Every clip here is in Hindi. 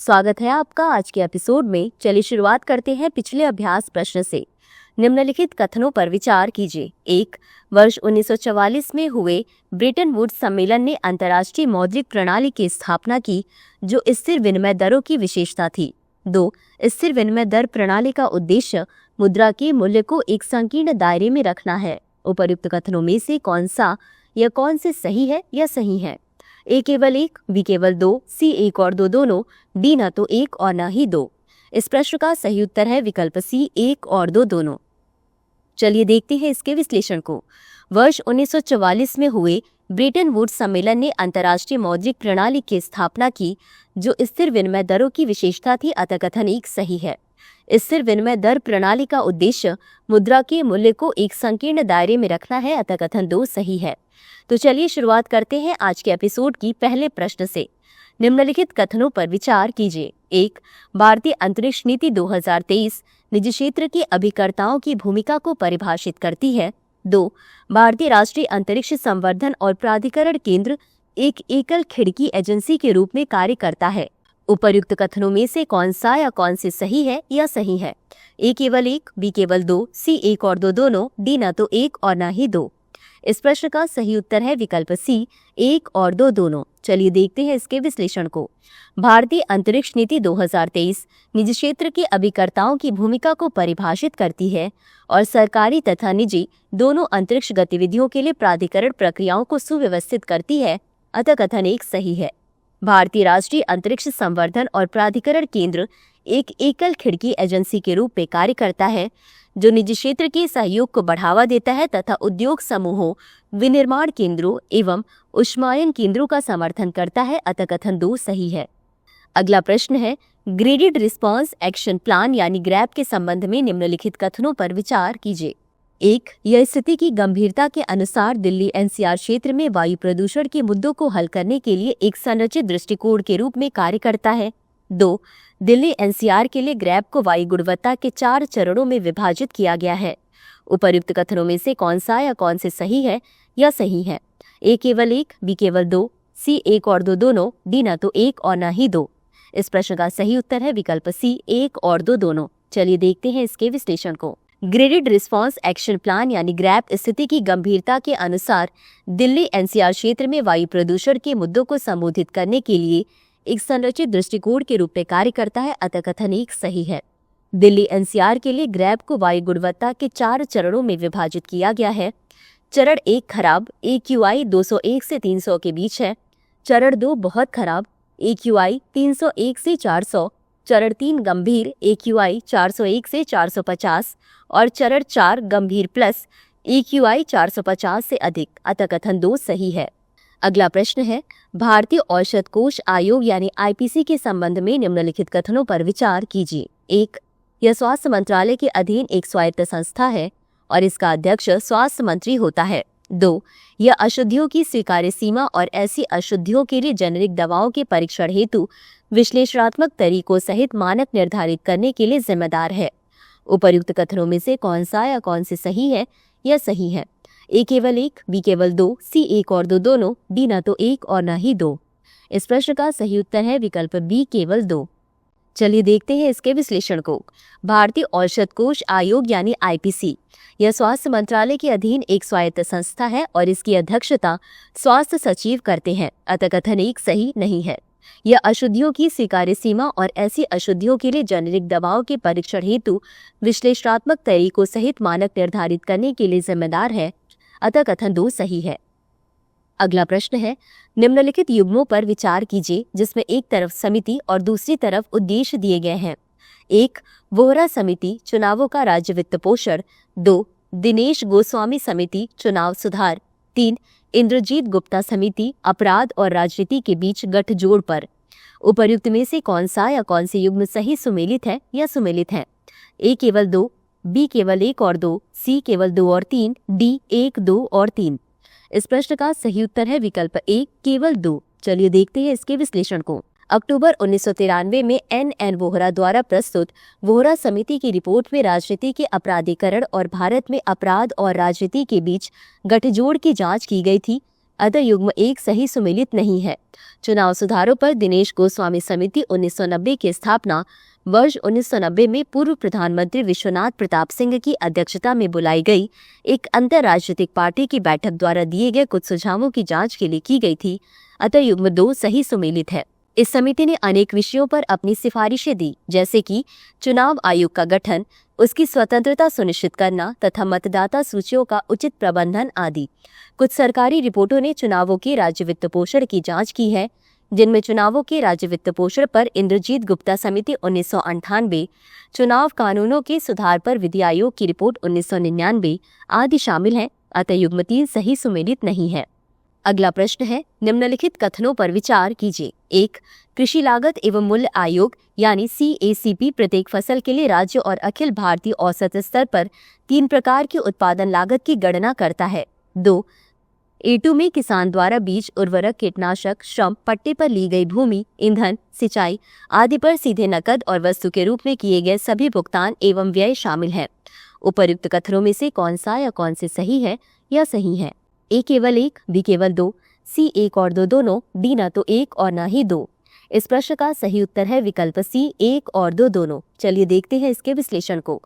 स्वागत है आपका आज के एपिसोड में। चलिए शुरुआत करते हैं पिछले अभ्यास प्रश्न से। निम्नलिखित कथनों पर विचार कीजिए। 1. वर्ष 1944 में हुए ब्रेटन वुड्स सम्मेलन ने अंतर्राष्ट्रीय मौद्रिक प्रणाली की स्थापना की जो स्थिर विनिमय दरों की विशेषता थी। 2. स्थिर विनिमय दर प्रणाली का उद्देश्य मुद्रा के मूल्य को एक संकीर्ण दायरे में रखना है। उपर्युक्त कथनों में से कौन सा या कौन से सही है या सही है? ए केवल 1, बी केवल 2, सी 1 और 2 दोनों, डी न तो 1 और न ही 2। इस प्रश्न का सही उत्तर है विकल्प सी 1 और 2 दोनों। चलिए देखते हैं इसके विश्लेषण को। वर्ष 1944 में हुए ब्रेटन वुड्स सम्मेलन ने अंतर्राष्ट्रीय मौद्रिक प्रणाली की स्थापना की जो स्थिर विनिमय दरों की विशेषता थी, अतः कथन 1 सही है। स्थिर विनिमय दर प्रणाली का उद्देश्य मुद्रा के मूल्य को एक संकीर्ण दायरे में रखना है, अतः कथन 2 सही है। तो चलिए शुरुआत करते हैं आज के एपिसोड की पहले प्रश्न से। निम्नलिखित कथनों पर विचार कीजिए। 1. भारतीय अंतरिक्ष नीति 2023 निजी क्षेत्र के अभिकर्ताओं की भूमिका को परिभाषित करती है। 2. भारतीय राष्ट्रीय अंतरिक्ष संवर्धन और प्राधिकरण केंद्र एक एकल खिड़की एजेंसी के रूप में कार्य करता है। उपर्युक्त कथनों में से कौन सा या कौन से सही है या सही है? ए केवल 1, बी केवल 2, सी 1 और 2 दोनों, डी न तो 1 और न ही 2। इस प्रश्न का सही उत्तर है विकल्प सी 1 और 2 दोनों। चलिए देखते हैं इसके विश्लेषण को। भारतीय अंतरिक्ष नीति 2023 निजी क्षेत्र के अभिकर्ताओं की भूमिका को परिभाषित करती है और सरकारी तथा निजी दोनों अंतरिक्ष गतिविधियों के लिए प्राधिकरण प्रक्रियाओं को सुव्यवस्थित करती है, अतः कथन 1 सही है। भारतीय राष्ट्रीय अंतरिक्ष संवर्धन और प्राधिकरण केंद्र एक एकल खिड़की एजेंसी के रूप में कार्य करता है जो निजी क्षेत्र के सहयोग को बढ़ावा देता है तथा उद्योग समूहों, विनिर्माण केंद्रों एवं ऊष्मायन केंद्रों का समर्थन करता है, अतः कथन 2 सही है। अगला प्रश्न है ग्रेडेड रिस्पांस एक्शन प्लान यानी ग्रैप के संबंध में निम्नलिखित कथनों पर विचार कीजिए। 1. यह स्थिति की गंभीरता के अनुसार दिल्ली एनसीआर क्षेत्र में वायु प्रदूषण के मुद्दों को हल करने के लिए एक संरचित दृष्टिकोण के रूप में कार्य करता है। 2. दिल्ली एनसीआर के लिए ग्रैप को वायु गुणवत्ता के 4 चरणों में विभाजित किया गया है। उपर्युक्त कथनों में से कौन सा या कौन से सही है या सही है? ए केवल 1, बी केवल 2, सी 1 और 2 दोनों, डी न तो 1 और न ही 2। इस प्रश्न का सही उत्तर है विकल्प सी 1 और 2 दोनों। चलिए देखते हैं इसके विश्लेषण को। ग्रेडेड रिस्पांस एक्शन प्लान यानी ग्रैप स्थिति की गंभीरता के अनुसार दिल्ली एनसीआर क्षेत्र में वायु प्रदूषण के मुद्दों को संबोधित करने के लिए एक संरचित दृष्टिकोण के रूप में कार्य करता है, अतः कथन 1 सही है। दिल्ली एनसीआर के लिए ग्रैप को वायु गुणवत्ता के 4 चरणों में विभाजित किया गया है। चरण 1 खराब, AQI 201 से 300 के बीच है। चरण 2 बहुत खराब, AQI 301 से 400। चरण 3 गंभीर, AQI 401 से 450 और चरण 4 गंभीर प्लस AQI 450 से अधिक, अतः कथन 2 सही है। अगला प्रश्न है भारतीय औषध कोष आयोग यानी आईपीसी के संबंध में निम्नलिखित कथनों पर विचार कीजिए। 1. यह स्वास्थ्य मंत्रालय के अधीन एक स्वायत्त संस्था है और इसका अध्यक्ष स्वास्थ्य मंत्री होता है। 2. यह अशुद्धियों की स्वीकार्य सीमा और ऐसी अशुद्धियों के लिए जेनेरिक दवाओं के परीक्षण हेतु विश्लेषणात्मक तरीकों सहित मानक निर्धारित करने के लिए जिम्मेदार है। उपर्युक्त कथनों में से कौन सा या कौन से सही है या सही है? ए केवल 1, बी केवल 2, सी 1 और 2 दोनों, डी न तो 1 और न ही 2। इस प्रश्न का सही उत्तर है विकल्प बी केवल 2। चलिए देखते हैं इसके विश्लेषण को। भारतीय औषध कोष आयोग यानी आईपीसी यह स्वास्थ्य मंत्रालय के अधीन एक स्वायत्त संस्था है और इसकी अध्यक्षता स्वास्थ्य सचिव करते हैं, अतः कथन 1 सही नहीं है। यह अशुद्धियों की स्वीकार्य सीमा और ऐसी अशुद्धियों के लिए जेनेरिक दवाओं के परीक्षण हेतु विश्लेषणात्मक तरीकों सहित मानक निर्धारित करने के लिए जिम्मेदार है, अतः कथन 2 सही है। अगला प्रश्न है निम्नलिखित युग्मों पर विचार कीजिए जिसमें एक तरफ समिति और दूसरी तरफ उद्देश्य दिए गए हैं। 1. वोहरा समिति चुनावों का राज्य वित्त पोषण। 2. दिनेश गोस्वामी समिति चुनाव सुधार। 3. इंद्रजीत गुप्ता समिति अपराध और राजनीति के बीच गठजोड़ पर। उपर्युक्त में से कौन सा या कौन से युग्म सही सुमेलित है या सुमेलित है? ए केवल 2, बी केवल 1 और 2, सी केवल 2 और 3, डी 1, 2 और 3। इस प्रश्न का सही उत्तर है विकल्प ए केवल 2। चलिए देखते हैं इसके विश्लेषण को। अक्टूबर 1993 में एन वोहरा द्वारा प्रस्तुत वोहरा समिति की रिपोर्ट में राजनीति के अपराधीकरण और भारत में अपराध और राजनीति के बीच गठजोड़ की जांच की गई थी। अतः युग्म 1 सही सुमेलित नहीं है। चुनाव सुधारों पर दिनेश गोस्वामी समिति 1990 की स्थापना वर्ष 1990 में पूर्व प्रधानमंत्री विश्वनाथ प्रताप सिंह की अध्यक्षता में बुलाई गई एक अंतर राजनीतिक पार्टी की बैठक द्वारा दिए गए कुछ सुझावों की जांच के लिए की गई थी। अतः युग्म 2 सही सुमेलित है। इस समिति ने अनेक विषयों पर अपनी सिफारिशें दी, जैसे कि चुनाव आयोग का गठन, उसकी स्वतंत्रता सुनिश्चित करना तथा मतदाता सूचियों का उचित प्रबंधन आदि। कुछ सरकारी रिपोर्टों ने चुनावों के राज्य वित्त पोषण की जांच की है, जिनमें चुनावों के राज्य वित्त पोषण पर इंद्रजीत गुप्ता समिति 1998, चुनाव कानूनों के सुधार पर विधि आयोग की रिपोर्ट 1999 आदि शामिल हैं। अतः युग्म 3 सही सुमेलित नहीं है। अगला प्रश्न है, निम्नलिखित कथनों पर विचार कीजिए। 1. कृषि लागत एवं मूल्य आयोग यानी CACP प्रत्येक फसल के लिए राज्य और अखिल भारतीय औसत स्तर पर 3 प्रकार की उत्पादन लागत की गणना करता है। 2. A2 में किसान द्वारा बीज, उर्वरक, कीटनाशक, श्रम, पट्टे पर ली गई भूमि, ईंधन, सिंचाई आदि पर सीधे नकद और वस्तु के रूप में किए गए सभी भुगतान एवं व्यय शामिल है। उपर्युक्त कथनों में से कौन सा या कौन से सही है या सही है? A केवल 1, B केवल 2, C 1 और 2 दोनों, D न तो 1 और न ही 2। इस प्रश्न का सही उत्तर है विकल्प C 1 और 2 दोनों। चलिए देखते हैं इसके विश्लेषण को।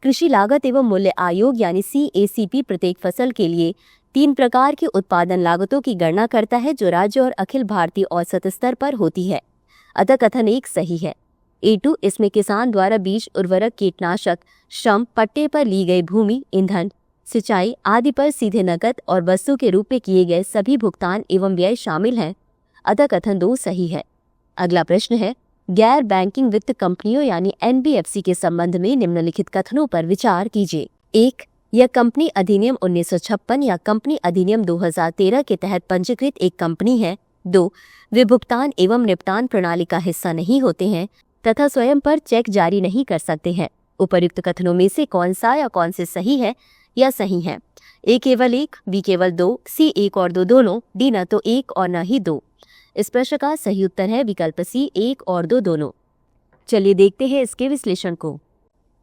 कृषि लागत एवं मूल्य आयोग यानी CACP प्रत्येक फसल के लिए 3 प्रकार की उत्पादन लागतों की गणना करता है जो राज्य और अखिल भारतीय औसत स्तर पर होती है। अतः कथन 1 सही है। A2 इसमें किसान द्वारा बीज, उर्वरक, कीटनाशक, श्रम, पट्टे पर ली गई भूमि, ईंधन, सिंचाई आदि पर सीधे नकद और वस्तु के रूप में किए गए सभी भुगतान एवं व्यय शामिल हैं। अतः कथन 2 सही है। अगला प्रश्न है, गैर बैंकिंग वित्त कंपनियों यानी NBFC के संबंध में निम्नलिखित कथनों पर विचार कीजिए। 1. यह कंपनी अधिनियम 1956 या कंपनी अधिनियम 2013 के तहत पंजीकृत एक कंपनी है। 2. वे भुगतान एवं निपटान प्रणाली का हिस्सा नहीं होते हैं तथा स्वयं पर चेक जारी नहीं कर सकते हैं। उपर्युक्त कथनों में से कौन सा या कौन से सही है या सही है? A केवल 1, B केवल 2, C 1 और 2 दोनों, D न तो 1 और न ही 2। इस प्रश्न का सही उत्तर है विकल्प C 1 और 2 दोनों। चलिए देखते हैं इसके विश्लेषण को।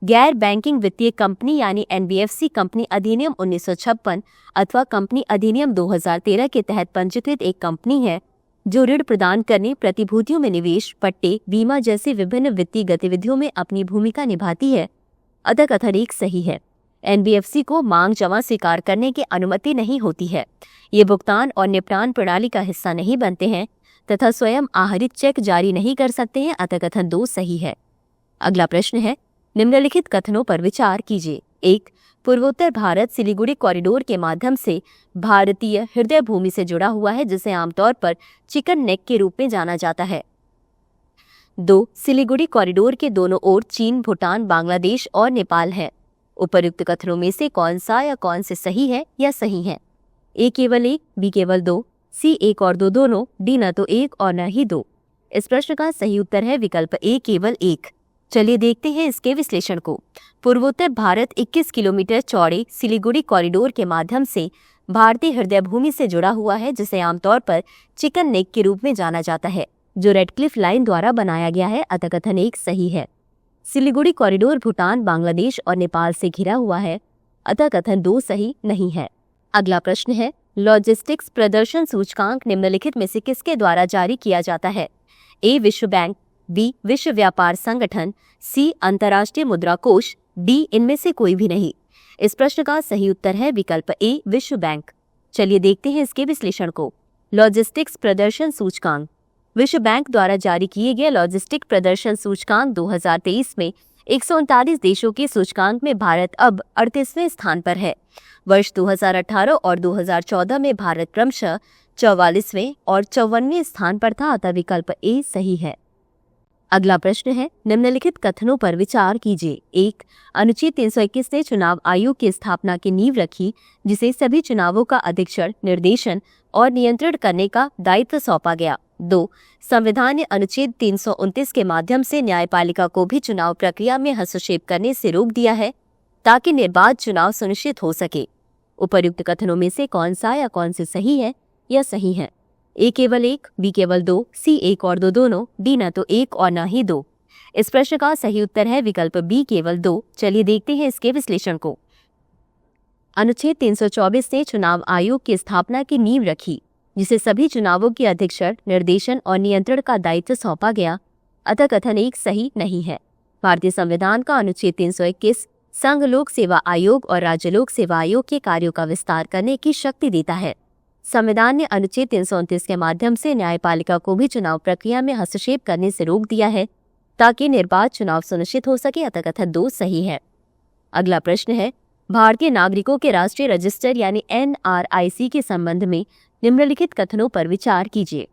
गैर बैंकिंग वित्तीय कंपनी यानी NBFC कंपनी अधिनियम 1956 अथवा कंपनी अधिनियम 2013 के तहत पंजीकृत एक कंपनी है जो ऋण प्रदान करने, प्रतिभूतियों में निवेश, पट्टे, बीमा जैसे विभिन्न वित्तीय गतिविधियों में अपनी भूमिका निभाती है। अतः कथन 1 सही है। NBFC को मांग जमा स्वीकार करने की अनुमति नहीं होती है। ये भुगतान और निपटान प्रणाली का हिस्सा नहीं बनते हैं तथा स्वयं आहरित चेक जारी नहीं कर सकते हैं। अतः कथन 2 सही है। अगला प्रश्न है, निम्नलिखित कथनों पर विचार कीजिए। 1. पूर्वोत्तर भारत सिलीगुड़ी कॉरिडोर के माध्यम से भारतीय हृदय भूमि से जुड़ा हुआ है जिसे आमतौर पर चिकन नेक के रूप में जाना जाता है। 2. सिलीगुड़ी कॉरिडोर के दोनों ओर चीन, भूटान, बांग्लादेश और नेपाल है। उपर्युक्त कथनों में से कौन सा या कौन से सही है या सही है? A केवल 1, B केवल 2, C 1 और 2 दोनों, D न तो 1 और न ही 2। इस प्रश्न का सही उत्तर है विकल्प A केवल 1। चलिए देखते हैं इसके विश्लेषण को। पूर्वोत्तर भारत 21 किलोमीटर चौड़े सिलीगुड़ी कॉरिडोर के माध्यम से भारतीय हृदय भूमि से जुड़ा हुआ है जिसे आमतौर पर चिकन नेक के रूप में जाना जाता है, जो रेडक्लिफ लाइन द्वारा बनाया गया है। अतः कथन 1 सही है। सिलीगुड़ी कॉरिडोर भूटान, बांग्लादेश और नेपाल से घिरा हुआ है। अतः कथन 2 सही नहीं है। अगला प्रश्न है, लॉजिस्टिक्स प्रदर्शन सूचकांक निम्नलिखित में से किसके द्वारा जारी किया जाता है? A विश्व बैंक, B विश्व व्यापार संगठन, C अंतर्राष्ट्रीय मुद्रा कोष, D इनमें से कोई भी नहीं। इस प्रश्न का सही उत्तर है विकल्प A विश्व बैंक। चलिए देखते हैं इसके विश्लेषण को। लॉजिस्टिक्स प्रदर्शन सूचकांक विश्व बैंक द्वारा जारी किए गए लॉजिस्टिक प्रदर्शन सूचकांक 2023 में 139 देशों के सूचकांक में भारत अब 38वें स्थान पर है। वर्ष 2018 और 2014 में भारत क्रमशः 44वें और 54वें स्थान पर था। अतः विकल्प A सही है। अगला प्रश्न है, निम्नलिखित कथनों पर विचार कीजिए। 1. अनुच्छेद 321 ने चुनाव आयोग की स्थापना की नींव रखी जिसे सभी चुनावों का अधीक्षण, निर्देशन और नियंत्रण करने का दायित्व सौंपा गया। 2. संविधान ने अनुच्छेद 329 के माध्यम से न्यायपालिका को भी चुनाव प्रक्रिया में हस्तक्षेप करने से रोक दिया है ताकि निर्बाध चुनाव सुनिश्चित हो सके। उपर्युक्त कथनों में से कौन सा या कौन से सही है या सही है? A केवल 1, B केवल 2, C 1 और 2 दोनों, D न तो 1 और न ही 2। इस प्रश्न का सही उत्तर है विकल्प B केवल 2। चलिए देखते हैं इसके विश्लेषण को। अनुच्छेद 324 ने चुनाव आयोग की स्थापना की नींव रखी, जिसे सभी चुनावों की अधीक्षण, निर्देशन और नियंत्रण का दायित्व सौंपा गया। अतः कथन 1 सही नहीं है। भारतीय संविधान का अनुच्छेद 321 संघ लोक सेवा आयोग और राज्य लोक सेवा आयोग के कार्यों का विस्तार करने की शक्ति देता है। संविधान ने अनुच्छेद 329 के माध्यम से न्यायपालिका को भी चुनाव प्रक्रिया में हस्तक्षेप करने से रोक दिया है, ताकि निर्बाध चुनाव सुनिश्चित हो सके। अतः कथन 2 सही है। अगला प्रश्न है, भारतीय नागरिकों के राष्ट्रीय रजिस्टर यानी NRIC के संबंध में निम्नलिखित कथनों पर विचार कीजिए।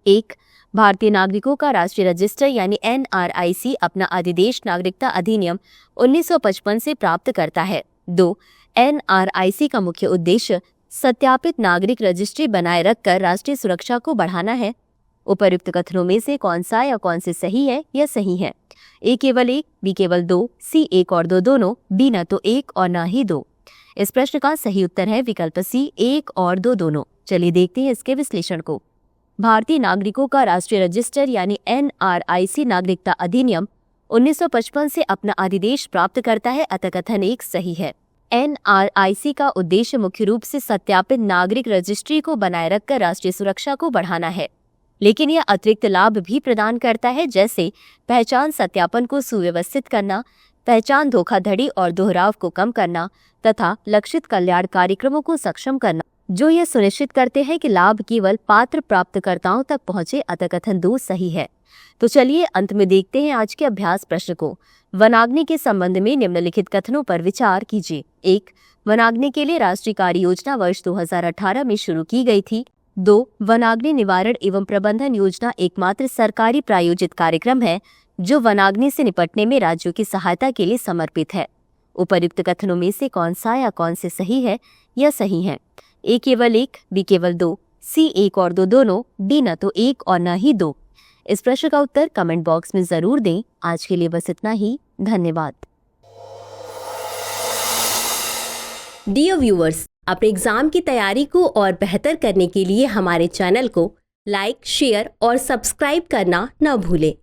1. भारतीय नागरिकों का राष्ट्रीय रजिस्टर यानी NRIC अपना अधिदेश नागरिकता अधिनियम 1955 से प्राप्त करता है। 2. NRIC का मुख्य उद्देश्य सत्यापित नागरिक रजिस्ट्री बनाए रखकर राष्ट्रीय सुरक्षा को बढ़ाना है। उपर्युक्त कथनों में से कौन सा या कौन से सही है या सही है? A केवल 1, B केवल 2, C 1 और 2 दोनों, D न तो 1 और न ही 2। इस प्रश्न का सही उत्तर है विकल्प C 1 और 2 दोनों। चलिए देखते हैं इसके विश्लेषण को। भारतीय नागरिकों का राष्ट्रीय रजिस्टर यानी NRIC नागरिकता अधिनियम 1955 से अपना अधिदेश प्राप्त करता है। अतः कथन 1 सही है। NRIC का उद्देश्य मुख्य रूप से सत्यापित नागरिक रजिस्ट्री को बनाए रखकर राष्ट्रीय सुरक्षा को बढ़ाना है, लेकिन यह अतिरिक्त लाभ भी प्रदान करता है, जैसे पहचान सत्यापन को सुव्यवस्थित करना, पहचान धोखाधड़ी और दोहराव को कम करना तथा लक्षित कल्याण कार्यक्रमों को सक्षम करना, जो यह सुनिश्चित करते हैं कि लाभ केवल पात्र प्राप्तकर्ताओं तक पहुंचे। अतः कथन 2 सही है। तो चलिए अंत में देखते हैं आज के अभ्यास प्रश्न को। वनाग्नि के संबंध में निम्नलिखित कथनों पर विचार कीजिए। 1. वनाग्नि के लिए राष्ट्रीय कार्य योजना वर्ष 2018 में शुरू की गई थी। 2. वनाग्नि निवारण एवं प्रबंधन योजना एकमात्र सरकारी प्रायोजित कार्यक्रम है जो वनाग्नि से निपटने में राज्यों की सहायता के लिए समर्पित है। उपर्युक्त कथनों में से कौन सा या कौन से सही है या सही है? A केवल 1, B केवल 2, C 1 और 2 दोनों, D न तो 1 और न ही 2। इस प्रश्न का उत्तर कमेंट बॉक्स में जरूर दें। आज के लिए बस इतना ही। धन्यवाद। डियर व्यूअर्स, अपने एग्जाम की तैयारी को और बेहतर करने के लिए हमारे चैनल को लाइक, शेयर और सब्सक्राइब करना न भूलें।